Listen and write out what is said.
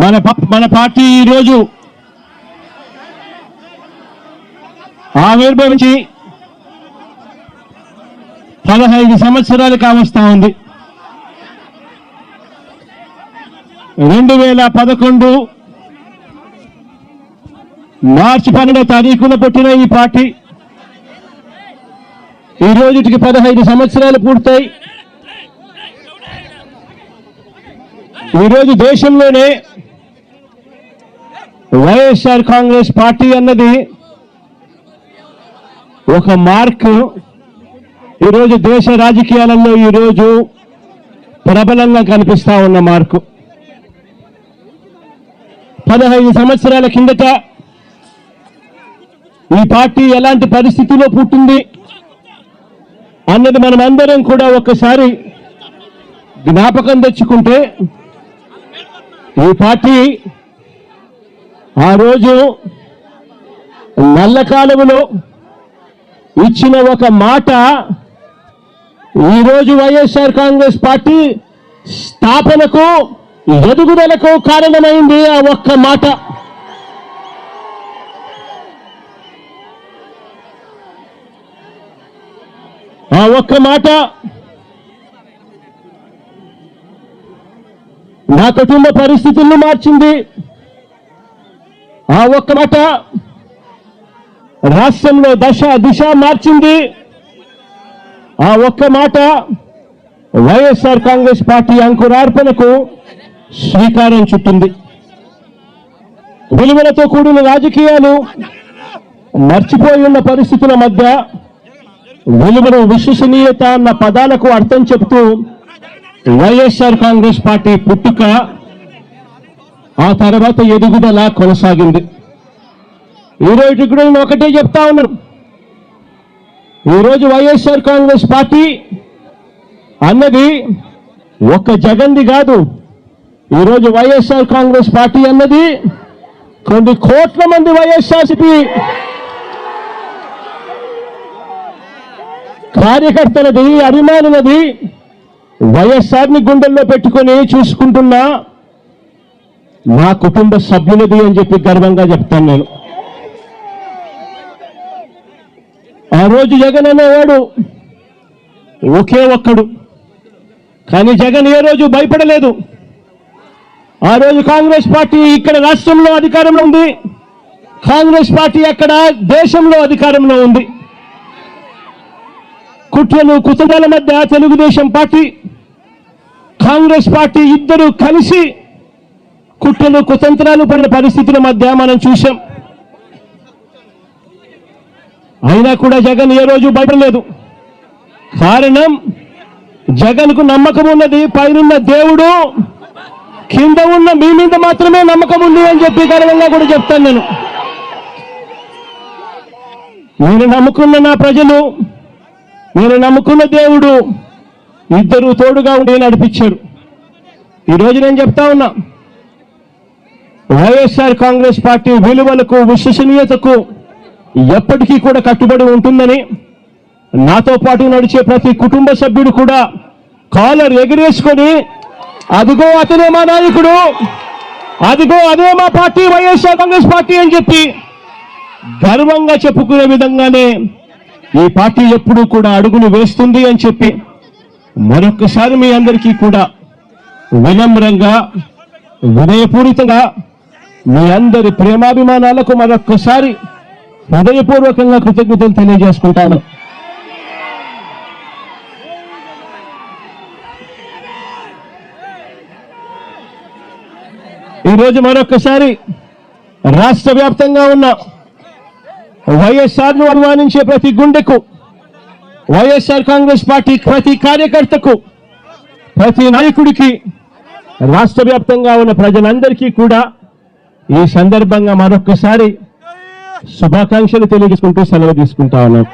మన పార్టీ ఈరోజు ఆవిర్భవించి 15 సంవత్సరాలు కావస్తా ఉంది. 2011 మార్చి 12వ తారీఖున పుట్టిన ఈ పార్టీ ఈ రోజుకి 15 సంవత్సరాలు పూర్తయి ఈరోజు దేశంలోనే వైఎస్ఆర్ కాంగ్రెస్ పార్టీ అన్నది ఒక మార్క్. ఈరోజు దేశ రాజకీయాలలో ఈరోజు ప్రబలంగా కనిపిస్తా ఉన్న మార్కు. 15 సంవత్సరాల కిందట ఈ పార్టీ ఎలాంటి పరిస్థితిలో పుట్టింది అన్నది మనం అందరం కూడా ఒక్కసారి జ్ఞాపకం తెచ్చుకుంటే, ఈ పార్టీ ఆ రోజు నల్ల కాలువలో ఇచ్చిన ఒక మాట ఈరోజు వైఎస్ఆర్ కాంగ్రెస్ పార్టీ స్థాపనకు ఎదుగుదలకు కారణమైంది. ఆ ఒక్క మాట. ఆ ఒక్క మాట నా కుటుంబ పరిస్థితులను మార్చింది. ఆ ఒక్క మాట రాష్ట్రంలో దిశ మార్చింది. ఆ ఒక్క మాట వైఎస్ఆర్ కాంగ్రెస్ పార్టీ అంకురార్పణకు శ్రీకారం చుట్టింది. విలువలతో కూడిన రాజకీయాలు మర్చిపోయి ఉన్న పరిస్థితుల మధ్య విలువలు, విశ్వసనీయత అన్న పదాలకు అర్థం చెబుతూ వైఎస్ఆర్ కాంగ్రెస్ పార్టీ పుట్టుక, ఆ తర్వాత ఎదుగుదల కొనసాగింది. ఈరోజు కూడా నేను ఒకటే చెప్తా ఉన్నాను. ఈరోజు వైఎస్ఆర్ కాంగ్రెస్ పార్టీ అన్నది ఒక్క జగన్ది కాదు. ఈరోజు వైఎస్ఆర్ కాంగ్రెస్ పార్టీ అన్నది కొన్ని కోట్ల మంది వైఎస్ఆర్సీపీ కార్యకర్తలది, అభిమానులది. వైఎస్ఆర్ని గుండెల్లో పెట్టుకొని చూసుకుంటున్న నా కుటుంబ సభ్యులది అని చెప్పి గర్వంగా చెప్తాను నేను. ఆ రోజు జగన్ అనేవాడు ఒకే ఒక్కడు, కానీ జగన్ ఏ రోజు భయపడలేదు. ఆ రోజు కాంగ్రెస్ పార్టీ ఇక్కడ రాష్ట్రంలో అధికారంలో ఉంది, కాంగ్రెస్ పార్టీ అక్కడ దేశంలో అధికారంలో ఉంది. కుట్రలు కుతంత్రాల మధ్య తెలుగుదేశం పార్టీ, కాంగ్రెస్ పార్టీ ఇద్దరు కలిసి కుట్రలు కుతంత్రాలు పడిన పరిస్థితుల మధ్య మనం చూశాం. అయినా కూడా జగన్ ఏ రోజు భయపడలేదు. కారణం, జగన్కు నమ్మకం ఉన్నది పైనున్న దేవుడు, కింద ఉన్న మీ మీద మాత్రమే నమ్మకం ఉంది అని చెప్పి గర్వంగా కూడా చెప్తాను నేను నమ్ముకున్న నా ప్రజలు, నేను నమ్ముకున్న దేవుడు ఇద్దరు తోడుగా ఉండి నడిపించారు. ఈరోజు నేను చెప్తా ఉన్నా, వైఎస్ఆర్ కాంగ్రెస్ పార్టీ విలువలకు, విశ్వసనీయతకు ఎప్పటికీ కూడా కట్టుబడి ఉంటుందని నాతో పాటు నడిచే ప్రతి కుటుంబ సభ్యుడు కూడా కాలర్ ఎగిరేసుకొని, అదిగో అతనే మా నాయకుడు, అదిగో అదే మా పార్టీ వైఎస్ఆర్ కాంగ్రెస్ పార్టీ అని చెప్పి గర్వంగా చెప్పుకునే విధంగానే ఈ పార్టీ ఎప్పుడూ కూడా అడుగులు వేస్తుంది అని చెప్పి మరొకసారి మీ అందరికీ కూడా వినమ్రంగా, వినయపూరితంగా మీ అందరి ప్రేమాభిమానాలకు మరొక్కసారి హృదయపూర్వకంగా కృతజ్ఞతలు తెలియజేసుకుంటాను. ఈరోజు మరొక్కసారి రాష్ట్ర వ్యాప్తంగా ఉన్న వైఎస్ఆర్ను అభిమానించే ప్రతి గుండెకు, వైఎస్ఆర్ కాంగ్రెస్ పార్టీ ప్రతి కార్యకర్తకు, ప్రతి నాయకుడికి, రాష్ట్ర వ్యాప్తంగా ఉన్న ప్రజలందరికీ కూడా ఈ సందర్భంగా మరొక్కసారి శుభాకాంక్షలు తెలియజేసుకుంటూ సెలవు తీసుకుంటా ఉన్నాం.